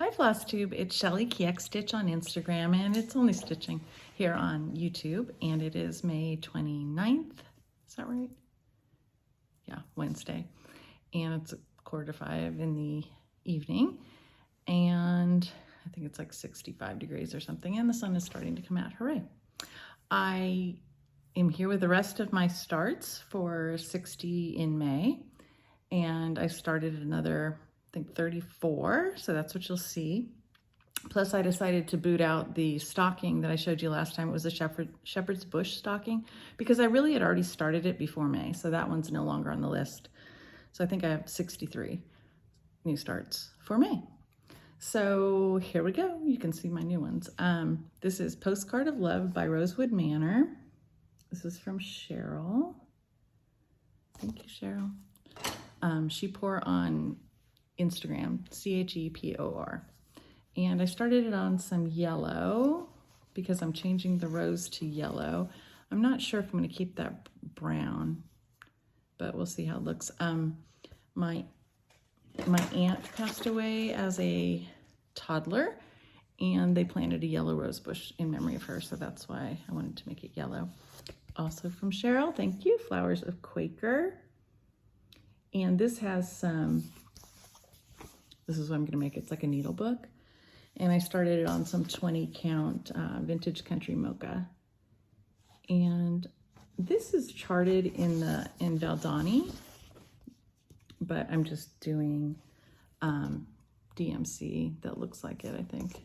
Hi Flosstube, it's Shelly KX Stitch on Instagram, and it's only stitching here on YouTube, and it is May 29th, is that right? Yeah, Wednesday, and it's 4:45 in the evening, and I think it's like 65 degrees or something, and the sun is starting to come out, hooray. I am here with the rest of my starts for 60 in May, and I started another, I think 34, so that's what you'll see. Plus I decided to boot out the stocking that I showed you last time. It was a shepherd's bush stocking because I really had already started it before May, so that one's no longer on the list. So I think I have 63 new starts for May. So here we go. You can see my new ones. This is Postcard of Love by Rosewood Manor. This is from Cheryl. Thank you, Cheryl. Shepor on Instagram, Chepor. And I started it on some yellow because I'm changing the rose to yellow. I'm not sure if I'm going to keep that brown, but we'll see how it looks. My aunt passed away as a toddler, and they planted a yellow rose bush in memory of her, so that's why I wanted to make it yellow. Also from Cheryl, thank you, Flowers of Quaker. And this has some, this is what I'm going to make. It's like a needle book. And I started it on some 20 count vintage country mocha. And this is charted in Valdani, but I'm just doing DMC that looks like it, I think.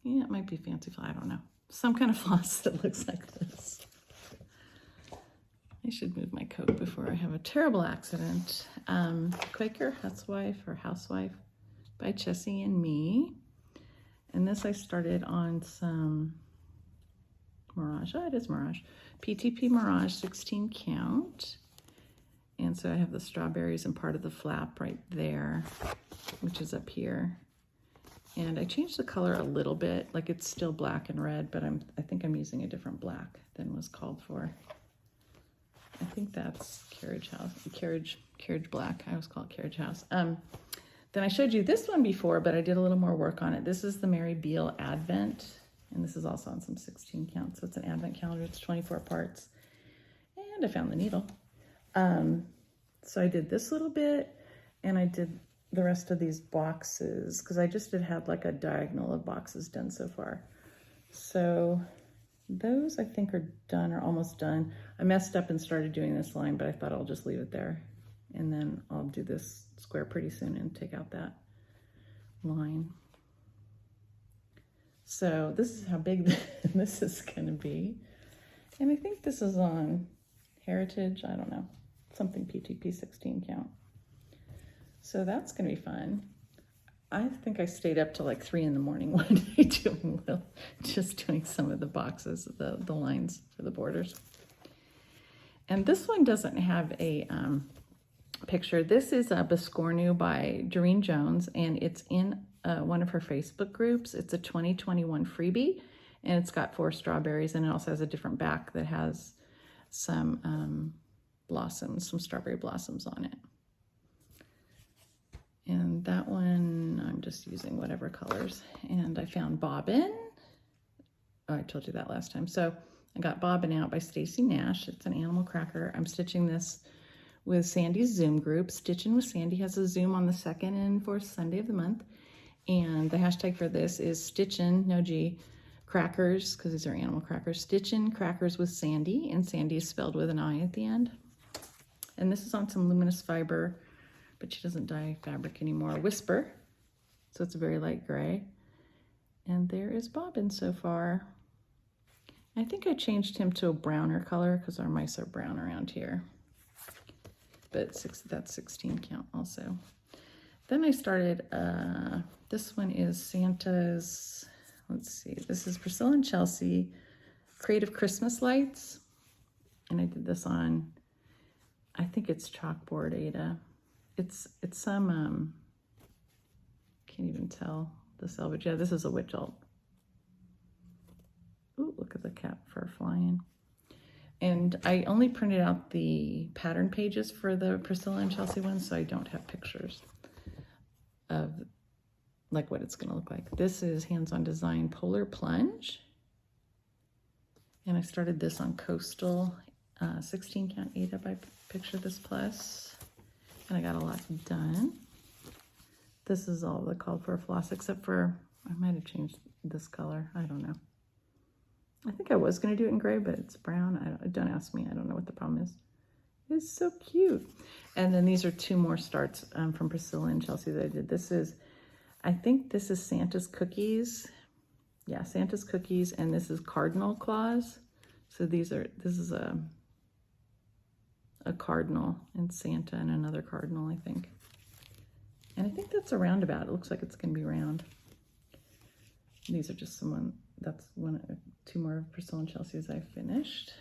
Yeah, it might be Fancy Fly, I don't know. Some kind of floss that looks like this. I should move my coat before I have a terrible accident. Quaker Housewife by Chessie and Me. And this I started on some Mirage. Oh, it is Mirage. PTP Mirage 16 count. And so I have the strawberries and part of the flap right there, which is up here. And I changed the color a little bit, like it's still black and red, but I think I'm using a different black than was called for. I think that's Carriage Black. I always call it Carriage House. Then I showed you this one before, but I did a little more work on it. This is the Mary Beale Advent, and this is also on some 16 count. So it's an Advent calendar. It's 24 parts. And I found the needle. So I did this little bit, and I did the rest of these boxes because I just had like a diagonal of boxes done so far. So those I think are done or almost done. I messed up and started doing this line, but I thought I'll just leave it there. And then I'll do this square pretty soon and take out that line. So this is how big this is gonna be. And I think this is on Heritage, I don't know, something PTP 16 count. So that's gonna be fun. I think I stayed up till like 3 in the morning one day just doing some of the boxes, the lines for the borders. And this one doesn't have a picture. This is a Biscornu by Doreen Jones, and it's in one of her Facebook groups. It's a 2021 freebie, and it's got 4 strawberries, and it also has a different back that has some blossoms, some strawberry blossoms on it. And that one, I'm just using whatever colors. And I found Bobbin. Oh, I told you that last time. So I got Bobbin out by Stacy Nash. It's an animal cracker. I'm stitching this with Sandy's Zoom group. Stitching with Sandy has a Zoom on the 2nd and 4th Sunday of the month. And the hashtag for this is Stitchin', no G, crackers, because these are animal crackers. Stitchin' crackers with Sandy, and Sandy is spelled with an I at the end. And this is on some luminous fiber, but she doesn't dye fabric anymore. Whisper, so it's a very light gray. And there is Bobbin so far. I think I changed him to a browner color because our mice are brown around here. But that's 16 count also. Then I started, this one is Santa's, let's see, this is Priscilla and Chelsea Creative Christmas Lights. And I did this on, I think it's chalkboard Ada. It's some, can't even tell the selvage. Yeah, this is a witch alt. Ooh, look at the cat fur flying. And I only printed out the pattern pages for the Priscilla and Chelsea ones, so I don't have pictures. of like what it's gonna look like. This is Hands-On Design Polar Plunge. And I started this on Coastal 16 count 8 up by Picture This Plus. And I got a lot done. This is all the called for floss, except for, I might have changed this color. I don't know. I think I was gonna do it in gray, but it's brown. Don't ask me, I don't know what the problem is. It's so cute. And then these are 2 more starts from Priscilla and Chelsea that I did. This is, I think this is Santa's Cookies. Yeah, Santa's Cookies, and this is Cardinal Claws. So this is a cardinal and Santa and another cardinal, I think. And I think that's a roundabout. It looks like it's gonna be round. These are just that's 2 more of Priscilla and Chelsea's I finished.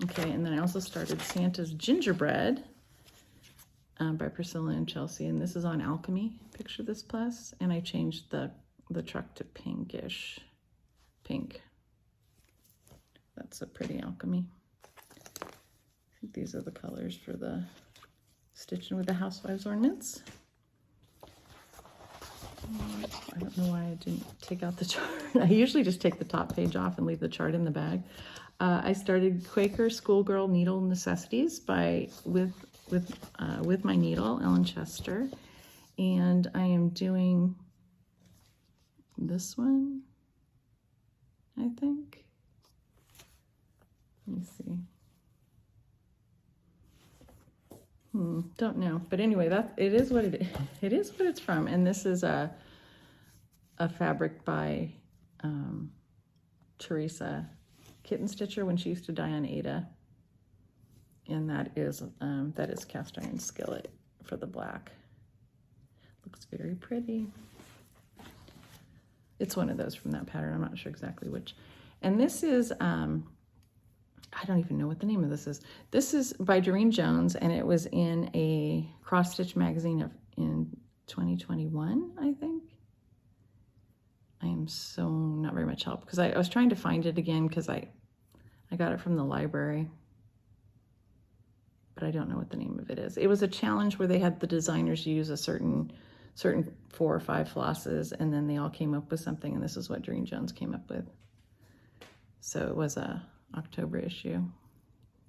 Okay, and then I also started Santa's Gingerbread by Priscilla and Chelsea, and this is on Alchemy, Picture This Plus, and I changed the truck to pinkish pink. That's a pretty Alchemy. I think these are the colors for the stitching with the Housewives ornaments. I don't know why I didn't take out the chart. I usually just take the top page off and leave the chart in the bag. I started Quaker Schoolgirl Needle Necessities with my needle, Ellen Chester, and I am doing this one, I think. Let me see. Don't know, but anyway, it is what it is. It is what it's from, and this is a fabric by Teresa Kitten Stitcher when she used to dye on Ada, and that is cast iron skillet for the black. Looks very pretty. It's one of those from that pattern. I'm not sure exactly which. And this is I don't even know what the name of this is. This is by Doreen Jones, and it was in a cross stitch magazine in 2021, I think. I am so not very much help because I was trying to find it again because I got it from the library, but I don't know what the name of it is. It was a challenge where they had the designers use a certain 4 or 5 flosses, and then they all came up with something, and this is what Doreen Jones came up with. So it was a October issue.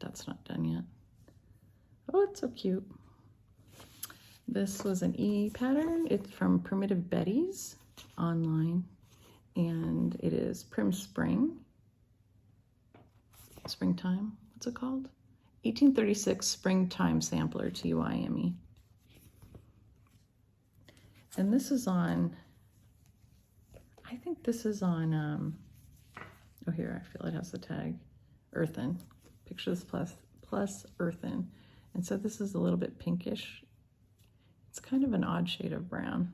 That's not done yet. Oh, it's so cute. This was an E pattern. It's from Primitive Betty's online, and it is Prim Springtime. What's it called? 1836 Springtime Sampler, TYME. And this is on, I think this is on, oh here, I feel it has the tag, Earthen, Picture This Plus Earthen. And so this is a little bit pinkish. It's kind of an odd shade of brown.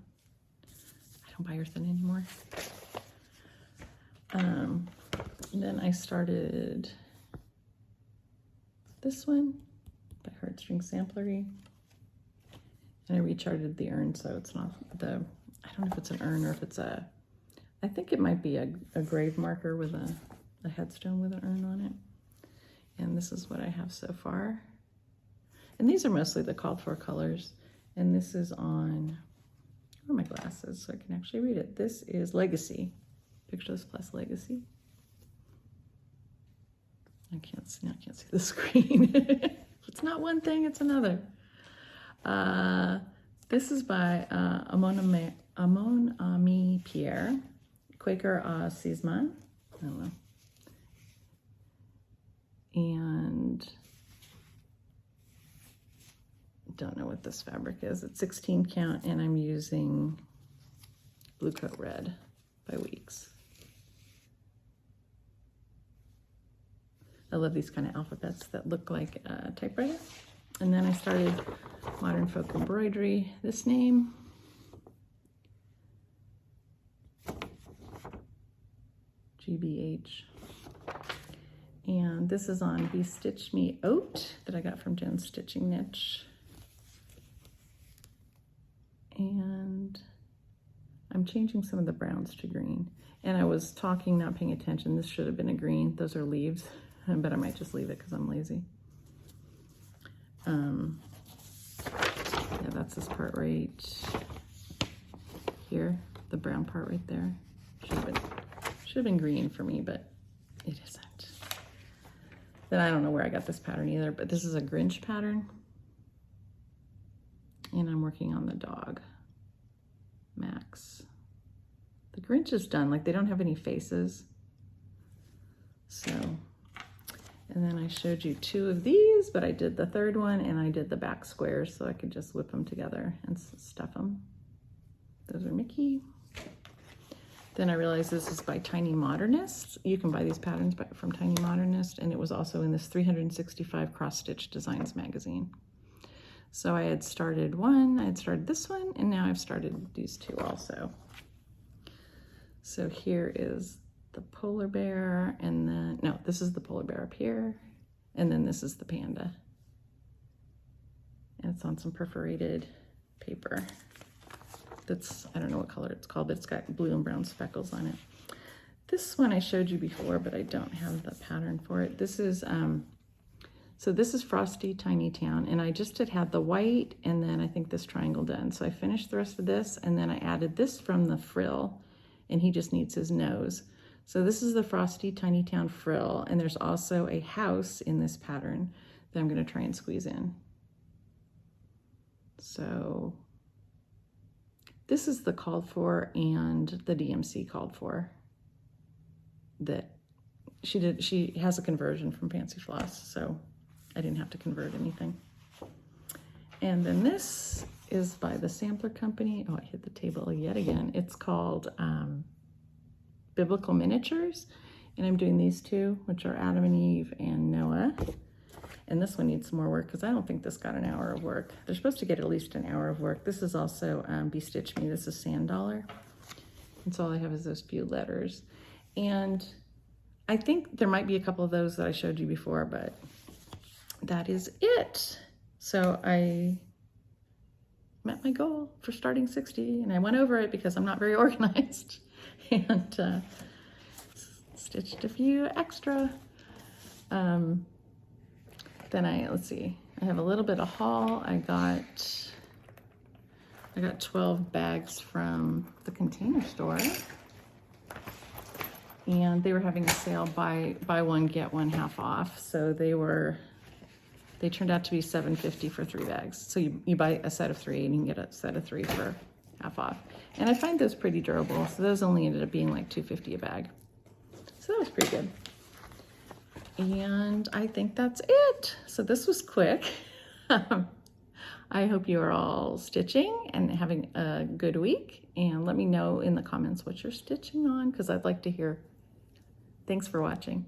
I don't buy Earthen anymore. Then I started this one by Heartstring Samplery. And I recharted the urn, so it's not I don't know if it's an urn or if it's I think it might be a grave marker with a headstone with an urn on it. And this is what I have so far. And these are mostly the called for colors. And this is on, where are my glasses so I can actually read it? This is Legacy, Picture This Plus Legacy. I can't see the screen. It's not one thing, it's another. This is by Amon Ami Pierre, Quaker Sisman. I don't know. And don't know what this fabric is. It's 16 count, and I'm using Blue Coat Red by Weeks. I love these kind of alphabets that look like a typewriter. And then I started Modern Folk Embroidery, this name. GBH. And this is on Be Stitch Me Oat that I got from Jen's Stitching Niche. And I'm changing some of the browns to green. And I was talking, not paying attention. This should have been a green. Those are leaves, but I might just leave it because I'm lazy. Yeah, that's this part right here, the brown part right there. Should have been green for me, but it isn't. Then I don't know where I got this pattern either, but this is a Grinch pattern. And I'm working on the dog, Max. The Grinch is done, like they don't have any faces. So, and then I showed you 2 of these, but I did the 3rd one and I did the back squares so I could just whip them together and stuff them. Those are Mickey. Then I realized this is by Tiny Modernist. You can buy these patterns from Tiny Modernist, and it was also in this 365 Cross Stitch Designs magazine. So I had started one, I had started this one, and now I've started these 2 also. So here is the polar bear, and then, no, this is the polar bear up here, and then this is the panda. And it's on some perforated paper. That's, I don't know what color it's called, but it's got blue and brown speckles on it. This one I showed you before, but I don't have the pattern for it. This is, so this is Frosty Tiny Town, and I just had the white and then I think this triangle done. So I finished the rest of this, and then I added this from the frill, and he just needs his nose. So this is the Frosty Tiny Town frill, and there's also a house in this pattern that I'm gonna try and squeeze in. So this is the called for and the DMC called for that she did. She has a conversion from Fancy Floss, so I didn't have to convert anything. And then this is by the Sampler Company. Oh, I hit the table yet again. It's called Biblical Miniatures, and I'm doing these 2, which are Adam and Eve and Noah. And this one needs some more work because I don't think this got an hour of work. They're supposed to get at least an hour of work. This is also Be Stitch Me. This is Sand Dollar. And so all I have is those few letters. And I think there might be a couple of those that I showed you before, but that is it. So I met my goal for starting 60, and I went over it because I'm not very organized. And stitched a few extra. Then let's see, I have a little bit of haul. I got 12 bags from the Container Store, and they were having a sale, buy one get one half off. So they turned out to be $7.50 for 3 bags. So you buy a set of 3 and you can get a set of 3 for half off. And I find those pretty durable. So those only ended up being like $2.50 a bag. So that was pretty good. And I think that's it. So this was quick. I hope you are all stitching and having a good week. And let me know in the comments what you're stitching on, because I'd like to hear. Thanks for watching.